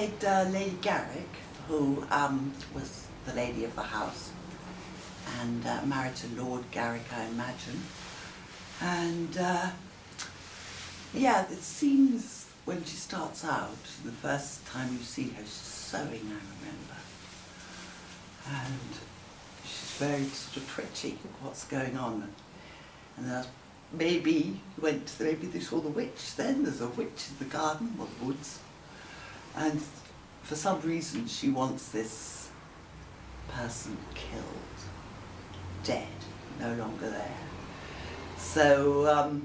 played Lady Garrick, who was the lady of the house, and married to Lord Garrick, I imagine. And yeah, the scenes when she starts out, the first time you see her, she's sewing, I remember. And she's very sort of twitchy, what's going on. And maybe they saw the witch then, there's a witch in the garden or the woods. And for some reason she wants this person killed, dead, no longer there. So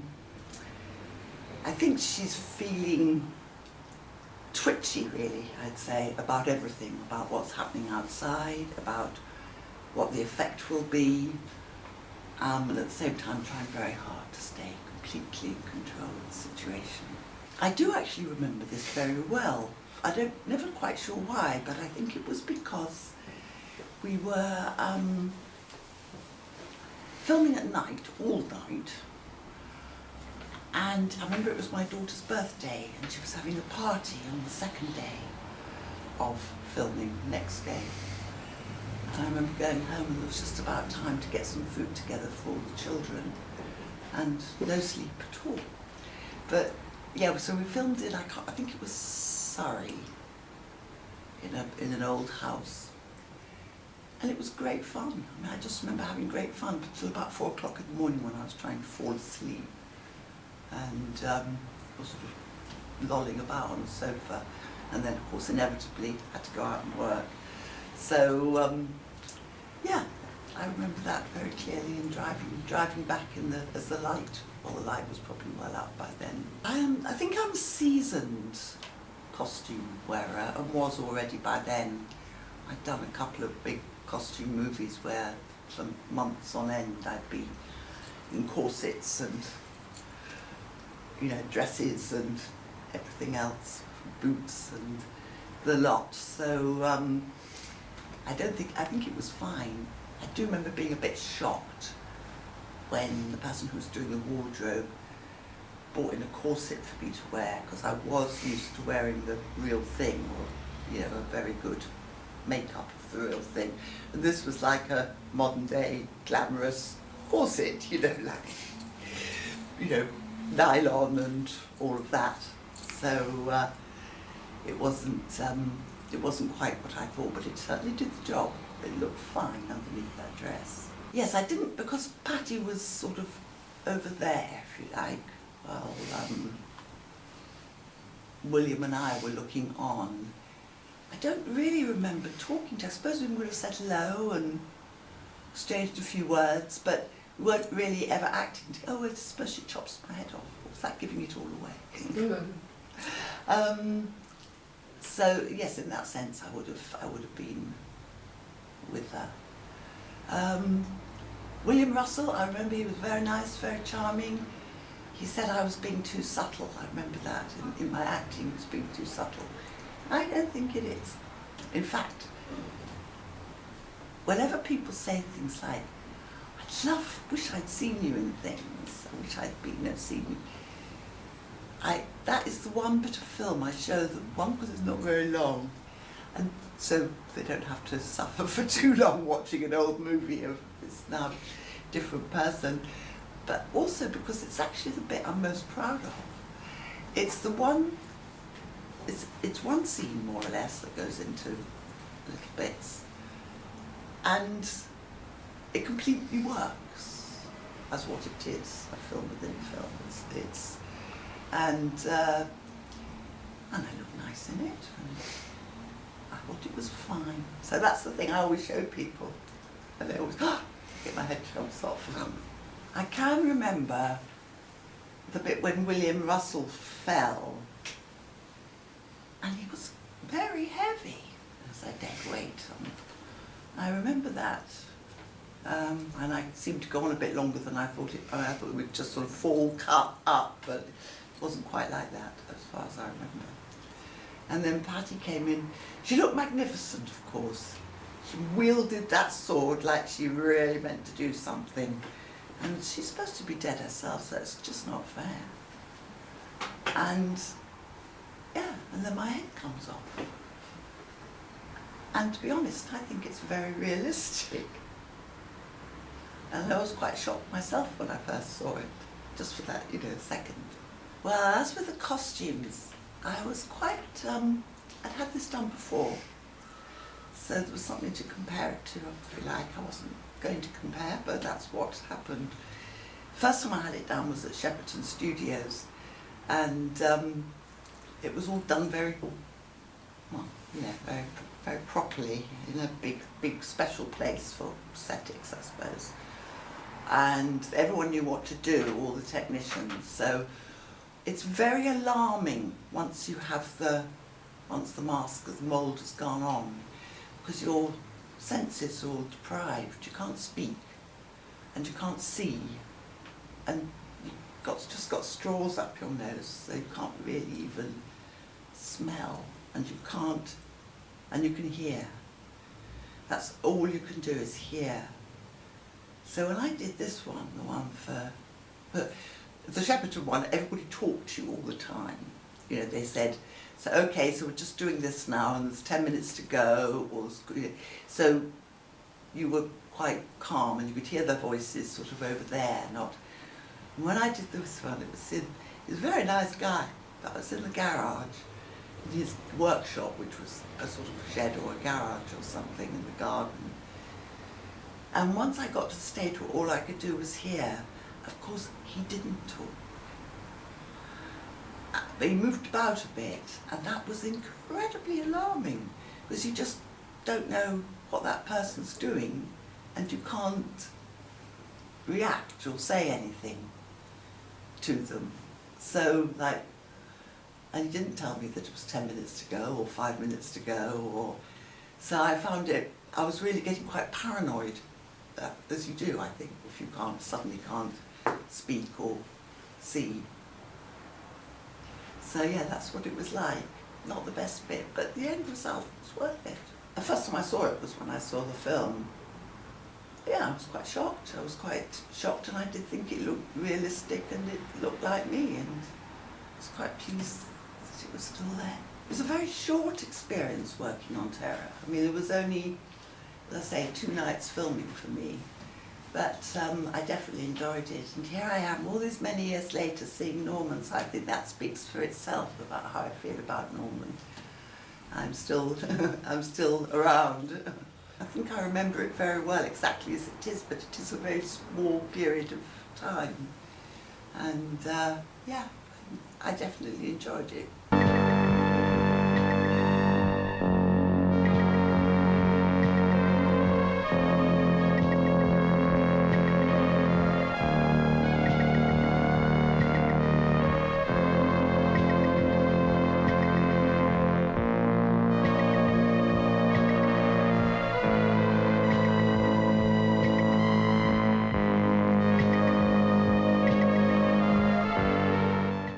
I think she's feeling twitchy, really, I'd say, about everything, about what's happening outside, about what the effect will be, and at the same time trying very hard to stay completely in control of the situation. I do actually remember this very well. Never quite sure why, but I think it was because we were filming at night, all night, and I remember it was my daughter's birthday and she was having a party on the second day of filming, the next day. And I remember going home and it was just about time to get some food together for all the children and no sleep at all. But yeah, so we filmed it, I think it was Surrey, in an old house. And it was great fun. I mean, I just remember having great fun until about 4 o'clock in the morning when I was trying to fall asleep. And was sort of lolling about on the sofa. And then, of course, inevitably had to go out and work. So, yeah, I remember that very clearly, and driving back as the light, well, the light was probably well out by then. I think I'm a seasoned costume wearer, and was already by then. I'd done a couple of big costume movies where for months on end I'd be in corsets and, dresses and everything else, boots and the lot. So I think it was fine. I do remember being a bit shocked when the person who was doing the wardrobe bought in a corset for me to wear, because I was used to wearing the real thing, or a very good makeup of the real thing. And this was like a modern day glamorous corset, nylon and all of that. So it wasn't quite what I thought, but it certainly did the job. It looked fine underneath that dress. Yes, I didn't, because Patty was sort of over there, if you like, while William and I were looking on. I don't really remember talking to her. I suppose we would have said hello and exchanged a few words, but we weren't really ever acting to, I suppose she chops my head off. Or was that giving it all away? So yes, in that sense, I would have been with her. William Russell, I remember he was very nice, very charming. He said I was being too subtle. I remember that in my acting, it was being too subtle. I don't think it is. In fact, whenever people say things like, wish I'd seen you in things, I wish I'd seen you, that is the one bit of film I show them, one, because it's not very long, and so they don't have to suffer for too long watching an old movie of this now different person, but also because it's actually the bit I'm most proud of. It's the one, it's one scene more or less that goes into little bits, and it completely works as what it is, a film within a film. And I look nice in it, and I thought it was fine. So that's the thing I always show people, and they always get my head jumps off. I can remember the bit when William Russell fell, and he was very heavy. As a dead weight on it. I remember that, and I seemed to go on a bit longer than I thought it. I thought it would just sort of fall, cut up, but it wasn't quite like that, as far as I remember. And then Patty came in. She looked magnificent, of course. She wielded that sword like she really meant to do something. And she's supposed to be dead herself, so it's just not fair. And yeah, and then my head comes off. And to be honest, I think it's very realistic. And I was quite shocked myself when I first saw it, just for that, second. Well, as with the costumes, I was quite, I'd had this done before, so there was something to compare it to, if you like. I wasn't going to compare, but that's what happened. First time I had it done was at Shepperton Studios, and it was all done very, well, very, very properly, in a big special place for aesthetics, I suppose. And everyone knew what to do, all the technicians, so it's very alarming once the mask, the mould has gone on, because your senses are all deprived. You can't speak, and you can't see, and you've just got straws up your nose, so you can't really even smell, and you can hear. That's all you can do, is hear. So when I did this one, the one for the Shepperton one, everybody talked to you all the time. They said, so okay, so we're just doing this now, and there's 10 minutes to go, so you were quite calm, and you could hear their voices sort of over there, not. And when I did this one, it was a very nice guy, but I was in the garage, in his workshop, which was a sort of shed or a garage or something in the garden. And once I got to the stage where all I could do was hear, of course, he didn't talk. But he moved about a bit, and that was incredibly alarming, because you just don't know what that person's doing, and you can't react or say anything to them. So, and he didn't tell me that it was 10 minutes to go, or 5 minutes to go, so I found I was really getting quite paranoid, as you do, I think, if you suddenly can't speak or see. So yeah, that's what it was like. Not the best bit, but the end result was worth it. The first time I saw it was when I saw the film. Yeah, I was quite shocked. And I did think it looked realistic, and it looked like me, and I was quite pleased that it was still there. It was a very short experience working on terror. I mean, it was only, let's say, 2 nights filming for me, but I definitely enjoyed it. And here I am, all these many years later, seeing Norman, so I think that speaks for itself about how I feel about Norman. I'm still around. I think I remember it very well, exactly as it is, but it is a very small period of time. And yeah, I definitely enjoyed it.